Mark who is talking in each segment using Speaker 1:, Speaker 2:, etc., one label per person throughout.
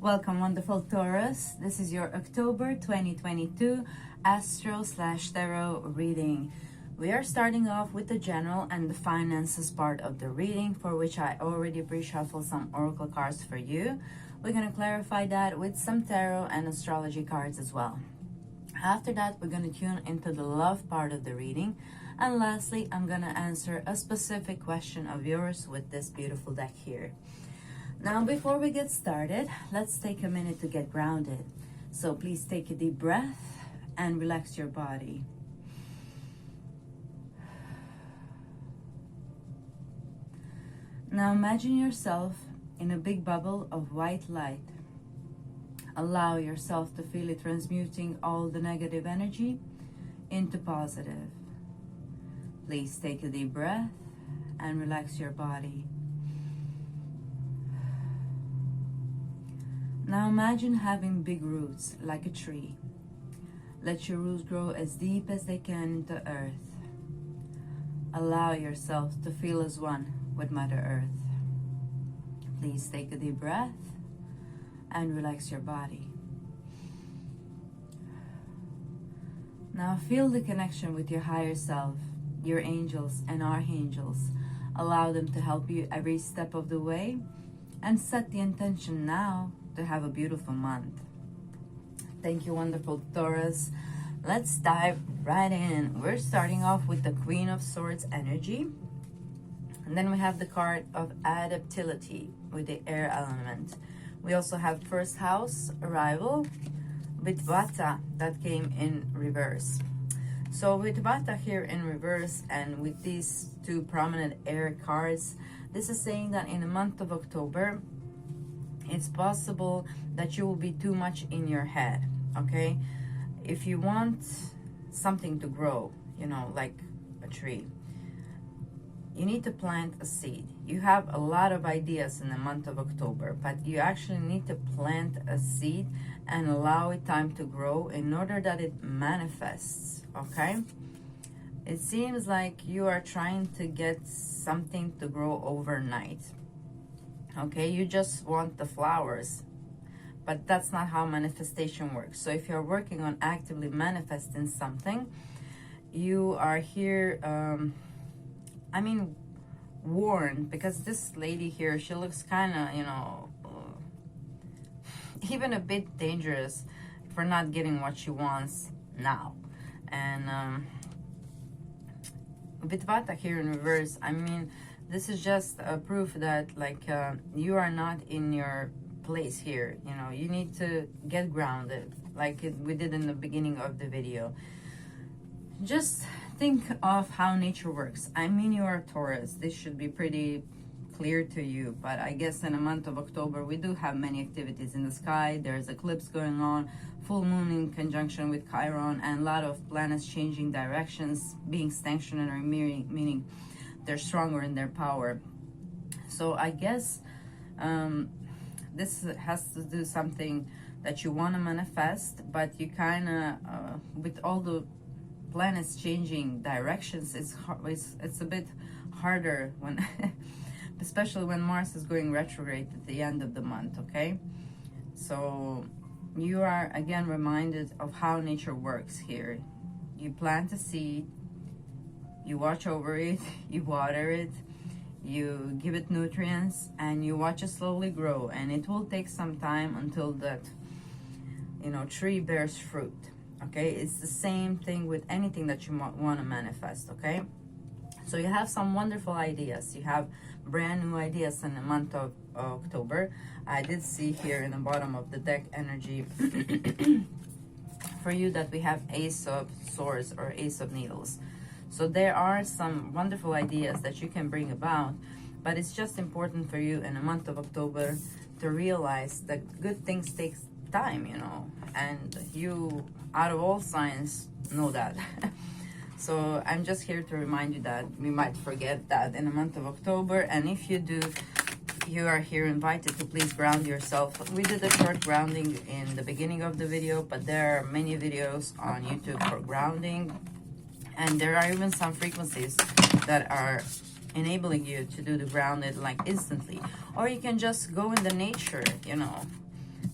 Speaker 1: Welcome, wonderful Taurus. This is your October 2022 Astro/Tarot reading. We are starting off with the general and the finances part of the reading, for which I already pre-shuffled some oracle cards for you. We're going to clarify that with some tarot and astrology cards as well. After that, we're going to tune into the love part of the reading. And lastly, I'm going to answer a specific question of yours with this beautiful deck here. Now, before we get started, let's take a minute to get grounded. So please take a deep breath and relax your body. Now imagine yourself in a big bubble of white light. Allow yourself to feel it transmuting all the negative energy into positive. Please take a deep breath and relax your body. Now imagine having big roots like a tree. Let your roots grow as deep as they can into earth. Allow yourself to feel as one with Mother Earth. Please take a deep breath and relax your body. Now feel the connection with your higher self, your angels and archangels. Allow them to help you every step of the way and set the intention now to have a beautiful month. Thank you, wonderful Taurus. Let's dive right in. We're starting off with the Queen of Swords energy. And then we have the card of adaptability with the air element. We also have first house arrival with Vata that came in reverse. So with Vata here in reverse and with these two prominent air cards, this is saying that in the month of October, it's possible that you will be too much in your head, okay? If you want something to grow, you know, like a tree, you need to plant a seed. You have a lot of ideas in the month of October, but you actually need to plant a seed and allow it time to grow in order that it manifests, okay? It seems like you are trying to get something to grow overnight. Okay, you just want the flowers, but that's not how manifestation works. So if you're working on actively manifesting something, you are here, warned, because this lady here, she looks kind of, you know, even a bit dangerous for not getting what she wants now. And with Vata here in reverse, this is just a proof that you are not in your place here. You know, you need to get grounded like we did in the beginning of the video. Just think of how nature works. You are Taurus. This should be pretty clear to you, but I guess in the month of October we do have many activities in the sky. There's eclipse going on, full moon in conjunction with Chiron, and a lot of planets changing directions, being stationary, meaning they're stronger in their power. So I guess this has to do something that you want to manifest, but you kind of with all the planets changing directions, it's a bit harder when especially when Mars is going retrograde at the end of the month, okay? So you are again reminded of how nature works here. You plant a seed, you watch over it, you water it, you give it nutrients, and you watch it slowly grow. And it will take some time until that, you know, tree bears fruit, okay? It's the same thing with anything that you want to manifest, okay? So you have some wonderful ideas. You have brand new ideas in the month of October. I did see here in the bottom of the deck energy for you that we have Ace of Swords or Ace of Needles. So there are some wonderful ideas that you can bring about, but it's just important for you in the month of October to realize that good things take time, you know, and you, out of all signs, know that. So I'm just here to remind you that we might forget that in the month of October, and if you do, you are here invited to please ground yourself. We did a short grounding in the beginning of the video, but there are many videos on YouTube for grounding. And there are even some frequencies that are enabling you to do the grounded like instantly. Or you can just go in the nature, you know,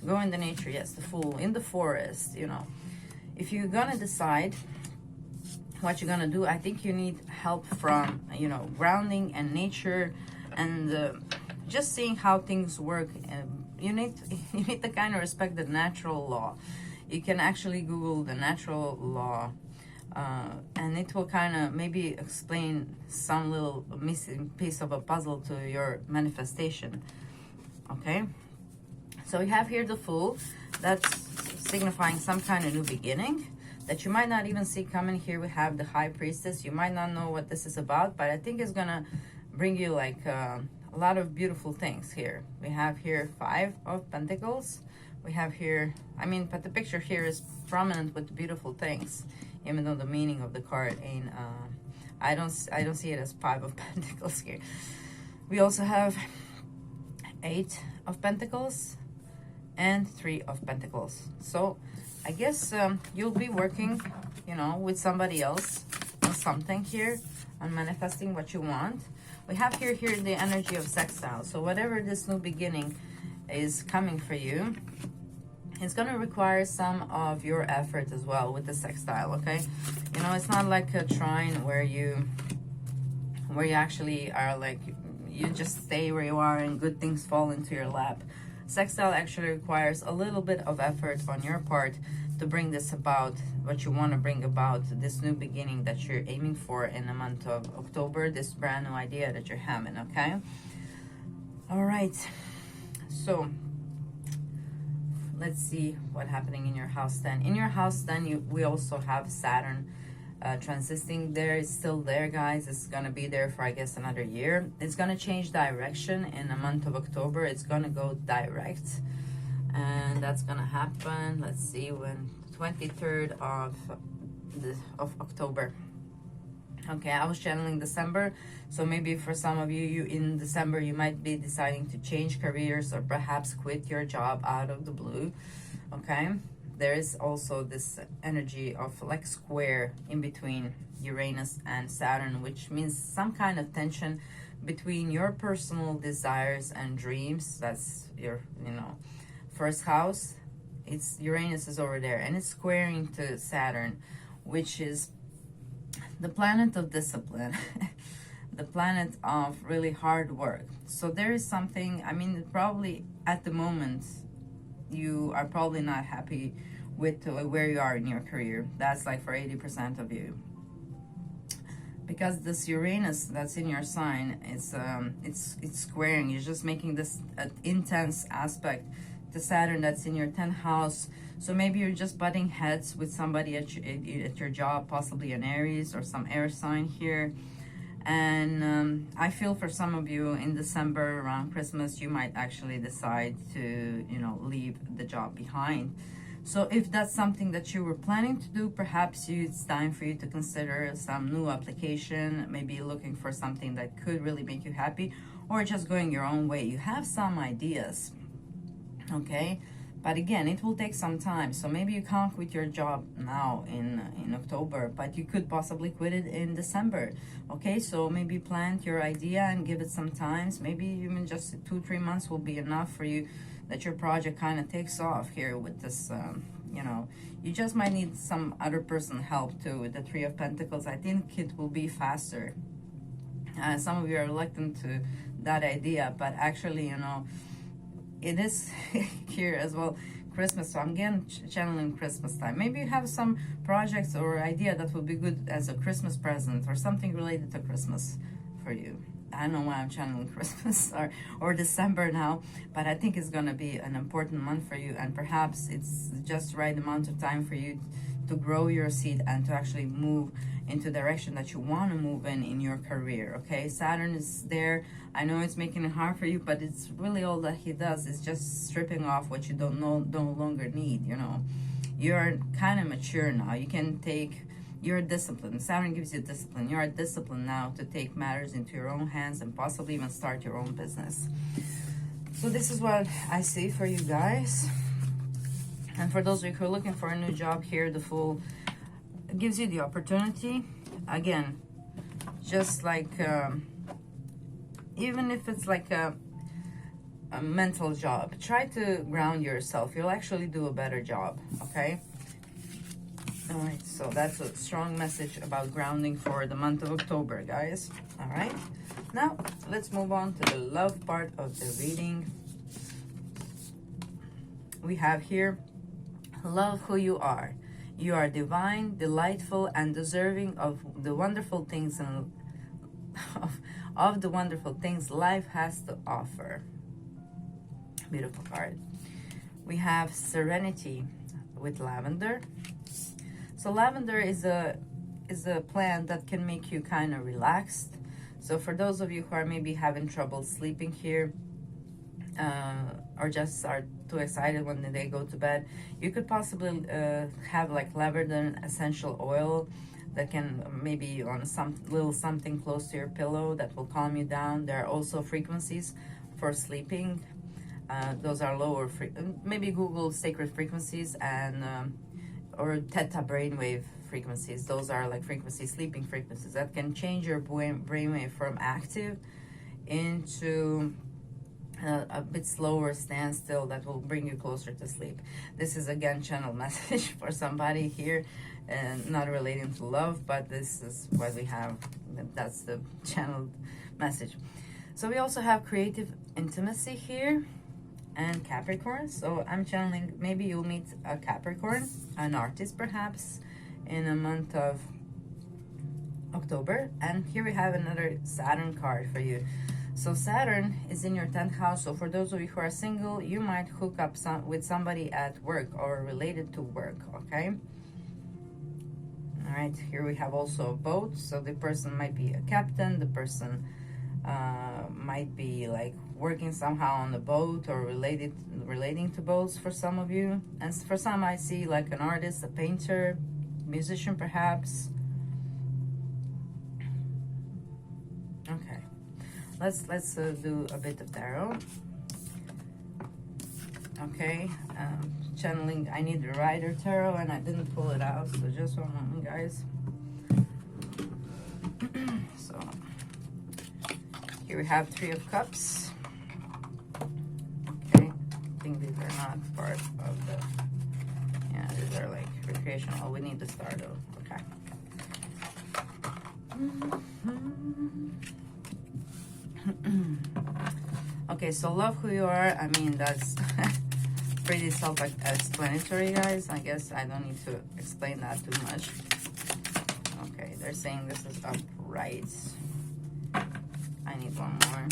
Speaker 1: Go in the nature. Yes, the Fool. In the forest, you know. If you're gonna decide what you're gonna do, I think you need help from, you know, grounding and nature, and just seeing how things work. You need to kind of respect the natural law. You can actually Google the natural law, and it will kind of maybe explain some little missing piece of a puzzle to your manifestation. Okay, so we have here the Fool. That's signifying some kind of new beginning that you might not even see coming. Here we have the High Priestess. You might not know what this is about, but I think it's gonna bring you like a lot of beautiful things here. We have here 5 of Pentacles. We have here, I mean, but the picture here is prominent with beautiful things, even though the meaning of the card ain't, I don't see it as 5 of Pentacles here. We also have 8 of Pentacles and 3 of Pentacles. So I guess you'll be working, you know, with somebody else on something here, on manifesting what you want. We have here the energy of sextile. So whatever this new beginning is coming for you, it's going to require some of your effort as well with the sextile, okay? You know, it's not like a trine where you actually are like, you just stay where you are and good things fall into your lap. Sextile actually requires a little bit of effort on your part to bring this about, what you want to bring about, this new beginning that you're aiming for in the month of October, this brand new idea that you're having, okay? All right, so let's see what's happening in your house 10. In your house 10, we also have Saturn transiting there. It's still there, guys. It's going to be there for, I guess, another year. It's going to change direction in the month of October. It's going to go direct, and that's going to happen, let's see, when 23rd of October. Okay, I was channeling December, so maybe for some of you in December, you might be deciding to change careers or perhaps quit your job out of the blue. Okay, there is also this energy of like square in between Uranus and Saturn, which means some kind of tension between your personal desires and dreams. That's your, you know, first house. It's Uranus is over there, and it's squaring to Saturn, which is the planet of discipline, the planet of really hard work. So there is something, I mean, probably at the moment, you are probably not happy with where you are in your career. That's like for 80% of you. Because this Uranus that's in your sign, it's squaring. You're just making this intense aspect to Saturn that's in your 10th house. So maybe you're just butting heads with somebody at your job, possibly an Aries or some air sign here. And I feel for some of you in December around Christmas, you might actually decide to, you know, leave the job behind. So if that's something that you were planning to do, perhaps it's time for you to consider some new application, maybe looking for something that could really make you happy, or just going your own way. You have some ideas, okay? But again, it will take some time. So maybe you can't quit your job now in October, but you could possibly quit it in December. Okay, so maybe plant your idea and give it some time. Maybe even just 2-3 months will be enough for you, that your project kind of takes off here with this, you know. You just might need some other person help too with the 3 of Pentacles. I think it will be faster. Some of you are reluctant to that idea, but actually, you know, it is here as well, Christmas. So I'm again channeling Christmas time. Maybe you have some projects or idea that would be good as a Christmas present or something related to Christmas for you. I don't know why I'm channeling Christmas or December now, but I think it's going to be an important month for you, and perhaps it's just the right amount of time for you to grow your seed and to actually move into the direction that you want to move in your career. Okay, Saturn is there. I know it's making it hard for you, but it's really all that he does is just stripping off what you no longer need. You know, you're kind of mature now. You can take, you're disciplined. Saturn gives you discipline. You're disciplined now to take matters into your own hands and possibly even start your own business. So this is what I see for you guys. And for those of you who are looking for a new job here, the Fool gives you the opportunity. Again, just like, even if it's like a, a mental job. Try to ground yourself. You'll actually do a better job, okay? All right, so that's a strong message about grounding for the month of October, guys. All right, now let's move on to the love part of the reading. We have here, love who you are. You are divine, delightful, and deserving of the wonderful things and of the wonderful things life has to offer. Beautiful card. We have serenity with lavender. So lavender is a plant that can make you kind of relaxed. So for those of you who are maybe having trouble sleeping here, or just are too excited when they go to bed, you could possibly have like lavender essential oil that can maybe on some little something close to your pillow that will calm you down. There are also frequencies for sleeping. Those are lower, maybe Google sacred frequencies and or theta brainwave frequencies. Those are like sleeping frequencies that can change your brainwave from active into a bit slower standstill that will bring you closer to sleep. This is again channel message for somebody here, and not relating to love, but this is what we have. That's the channeled message. So we also have creative intimacy here and Capricorn. So I'm channeling, maybe you'll meet a Capricorn, an artist perhaps, in a month of October. And here we have another Saturn card for you. So Saturn is in your 10th house. So for those of you who are single, you might hook up with somebody at work or related to work, okay? All right, here we have also a boat. So the person might be a captain, the person might be like working somehow on the boat or relating to boats for some of you. And for some, I see like an artist, a painter, musician perhaps. Okay, let's do a bit of tarot. Okay, channeling, I need the Rider Tarot and I didn't pull it out, so just one moment, guys. So here we have Three of Cups. Okay, I think these are not part of the, yeah, these are like recreational. We need the star though. Okay. Okay, so love who you are. I mean, that's pretty self-explanatory, guys. I guess I don't need to explain that too much. Okay, they're saying this is upright. I need one more.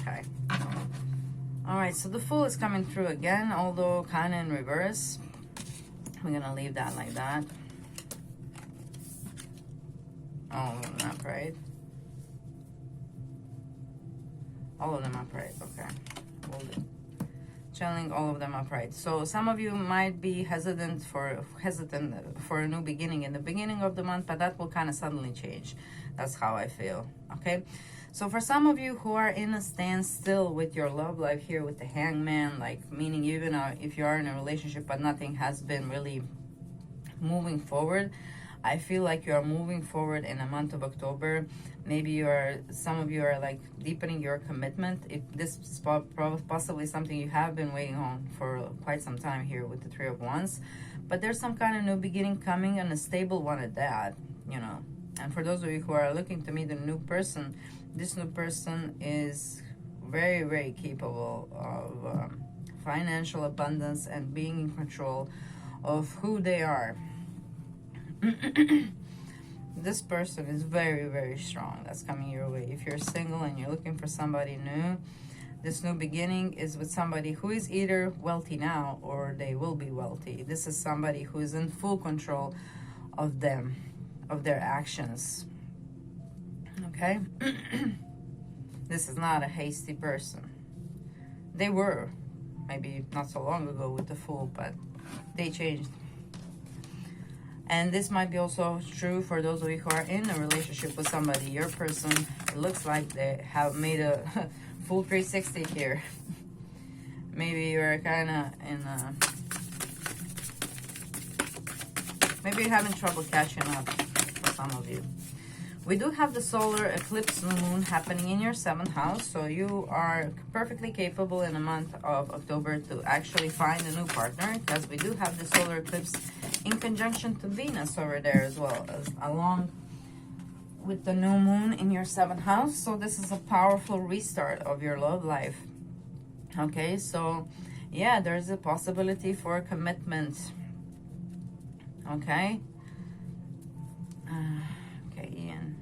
Speaker 1: Okay. All right, so the Fool is coming through again, although kind of in reverse. We're gonna leave that like that. All of them upright. All of them upright. Okay. We'll do. Channeling all of them upright. So some of you might be hesitant for a new beginning in the beginning of the month, but that will kind of suddenly change. That's how I feel. Okay. So for some of you who are in a standstill with your love life here with the Hangman, like meaning even if you are in a relationship but nothing has been really moving forward, I feel like you are moving forward in the month of October. Maybe some of you are like deepening your commitment. If this is possibly something you have been waiting on for quite some time here with the Three of Wands, but there's some kind of new beginning coming, and a stable one at that, you know. And for those of you who are looking to meet a new person, this new person is very, very capable of financial abundance and being in control of who they are. This person is very, very strong. That's coming your way. If you're single and you're looking for somebody new, this new beginning is with somebody who is either wealthy now or they will be wealthy. This is somebody who is in full control of them, of their actions. Okay? This is not a hasty person. They were, maybe not so long ago with the Fool, but they changed. And this might be also true for those of you who are in a relationship with somebody. Your person, it looks like they have made a full 360 here. Maybe you're kind of in a... Maybe you're having trouble catching up for some of you. We do have the solar eclipse new moon happening in your 7th house, so you are perfectly capable in the month of October to actually find a new partner, because we do have the solar eclipse in conjunction to Venus over there as well, as along with the new moon in your 7th house. So this is a powerful restart of your love life. Okay, so yeah, there's a possibility for a commitment. Okay. Okay, Ian.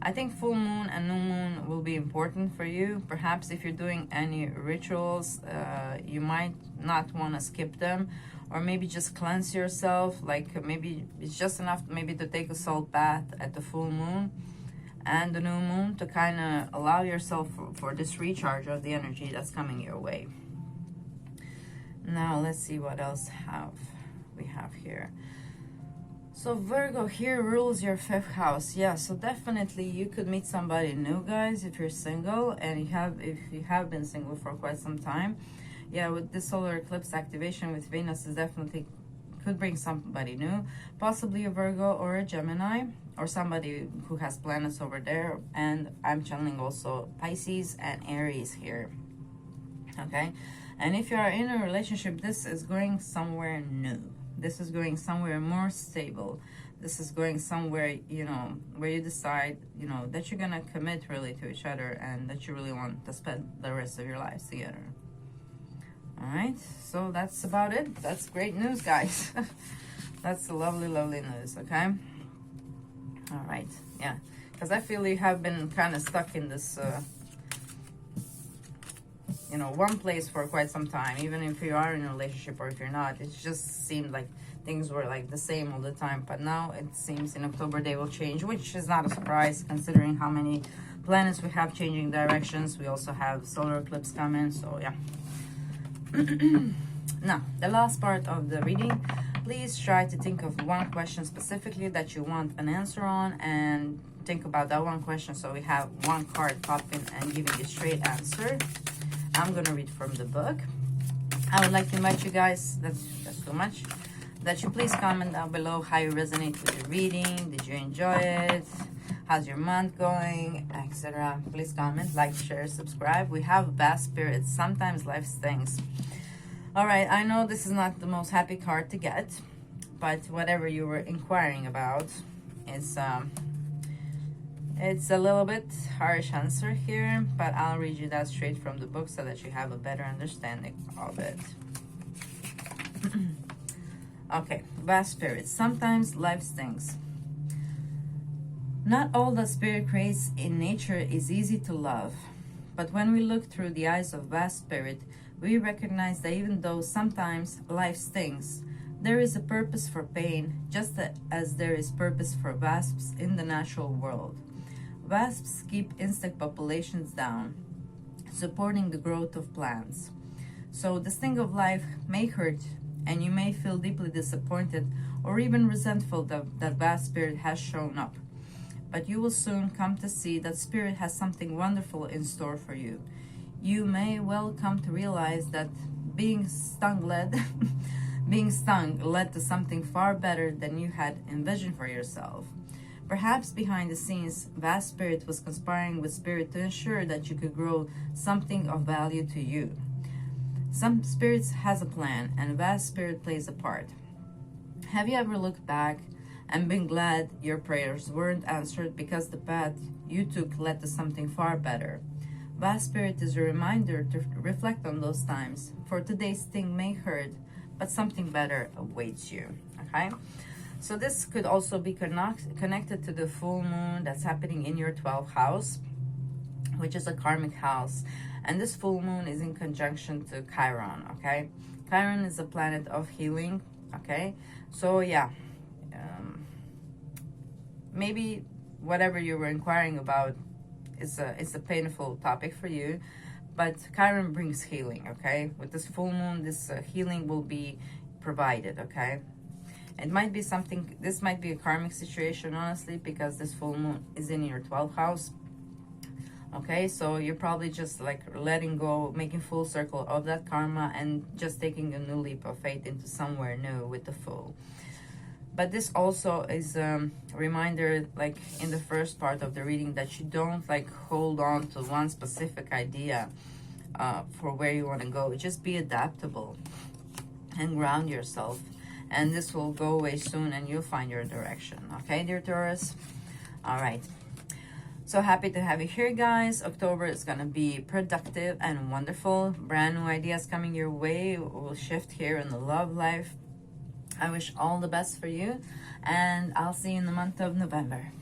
Speaker 1: I think full moon and new moon will be important for you. Perhaps if you're doing any rituals, you might not want to skip them, or maybe just cleanse yourself. Like maybe it's just enough maybe to take a salt bath at the full moon and the new moon to kind of allow yourself for this recharge of the energy that's coming your way. Now let's see what else we have here. So Virgo here rules your 5th house. Yeah, so definitely you could meet somebody new, guys, if you're single, and if you have been single for quite some time. Yeah, with this solar eclipse activation with Venus is definitely could bring somebody new, possibly a Virgo or a Gemini, or somebody who has planets over there. And I'm channeling also Pisces and Aries here. Okay, and if you are in a relationship, this is going somewhere new. This is going somewhere more stable. This is going somewhere, you know, where you decide, you know, that you're gonna commit really to each other and that you really want to spend the rest of your lives together. All right, so that's about it. That's great news, guys. That's lovely, lovely news, okay? All right, yeah, because I feel you have been kind of stuck in this, you know, one place for quite some time. Even if you are in a relationship or if you're not, it just seemed like things were like the same all the time. But now it seems in October they will change, which is not a surprise considering how many planets we have changing directions. We also have solar eclipse coming, so yeah. Now, the last part of the reading, please try to think of one question specifically that you want an answer on, and think about that one question so we have one card popping and giving you a straight answer. I'm going to read from the book. I would like to invite you guys, that's too much, that you please comment down below how you resonate with the reading. Did you enjoy it? How's your month going? Etc. Please comment, like, share, subscribe. We have vast spirits. Sometimes life stinks. All right, I know this is not the most happy card to get, but whatever you were inquiring about, it's a little bit harsh answer here, but I'll read you that straight from the book so that you have a better understanding of it. Okay, vast spirits. Sometimes life stinks. Not all that spirit creates in nature is easy to love, but when we look through the eyes of vast spirit, we recognize that even though sometimes life stings, there is a purpose for pain, just as there is purpose for wasps in the natural world. Wasps keep insect populations down, supporting the growth of plants. So the sting of life may hurt, and you may feel deeply disappointed or even resentful that vast spirit has shown up. But you will soon come to see that spirit has something wonderful in store for you. You may well come to realize that being stung led to something far better than you had envisioned for yourself. Perhaps behind the scenes, vast spirit was conspiring with spirit to ensure that you could grow something of value to you. Some spirits has a plan, and vast spirit plays a part. Have you ever looked back and been glad your prayers weren't answered because the path you took led to something far better? Vast spirit is a reminder to reflect on those times, for today's sting may hurt, but something better awaits you. Okay? So this could also be connected to the full moon that's happening in your 12th house, which is a karmic house. And this full moon is in conjunction to Chiron, okay? Chiron is a planet of healing, okay? So yeah, maybe whatever you were inquiring about is a painful topic for you, but Chiron brings healing, okay? With this full moon, this healing will be provided, okay? It might be something, this might be a karmic situation, honestly, because this full moon is in your 12th house. Okay, so you're probably just like letting go, making full circle of that karma and just taking a new leap of faith into somewhere new with the full. But this also is a reminder, like in the first part of the reading, that you don't like hold on to one specific idea for where you want to go. Just be adaptable and ground yourself, and this will go away soon and you'll find your direction. Okay, dear Taurus? All right. So happy to have you here, guys. October is going to be productive and wonderful. Brand new ideas coming your way will shift here in the love life. I wish all the best for you, and I'll see you in the month of November.